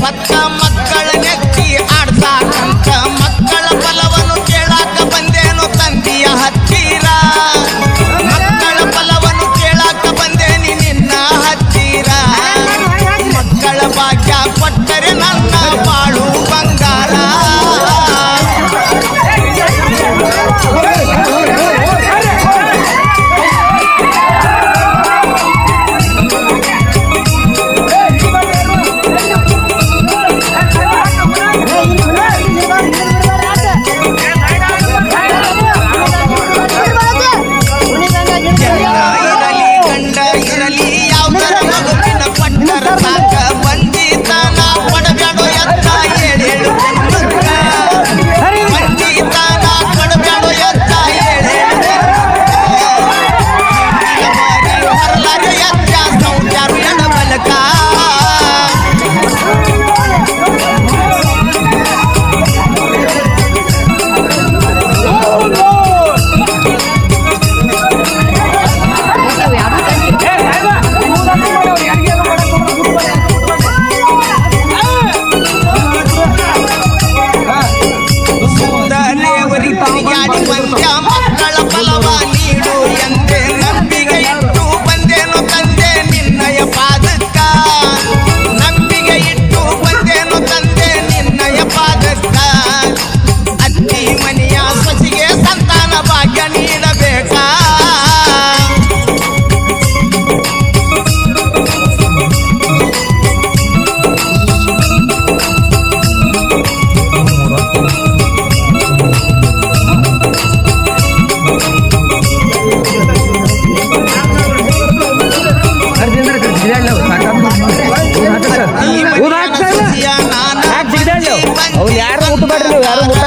ಹೊತ್ತ ಮಕ್ಕಳ ನೆತ್ತಿ ಆಡ್ಸಾಕಂತ ಮಕ್ಕಳ ಫಲವನ್ನು ಕೇಳಾಕ ಬಂದೇನು ತಂದೆಯ ಹತ್ತಿರ ಮಕ್ಕಳ ಫಲವನ್ನು ಕೇಳಾಕ ಬಂದೇನಿ ನಿನ್ನ ಹತ್ತಿರ ಮಕ್ಕಳ ಭಾಗ್ಯ ಕೊಟ್ಟರೆ ನನ್ನ ಬಾಳು ಬಂಗಾರ ಮಕ್ಕಳ ಫಲವ ನೀಡು ಎಂದೇ ನಂಬಿಕೆ ಇಟ್ಟು ಬಂದೇನು ತಂದೆ ನಿನ್ನಯ ಪಾದಕ್ಕ ನಂಬಿಕೆ ಇಟ್ಟು ಬಂದೇನು ತಂದೆ ನಿನ್ನಯ ಪಾದಕ್ಕ ಅತ್ತಿ ಮನೆಯ ಸೊಸಿಗೆ ಸಂತಾನ ಭಾಗ್ಯ ನೀಡಬೇಕಾ ಅವ್ರು ಯಾರು ಊಟ ಮಾಡ್ರಿ ಯಾರು ಊಟ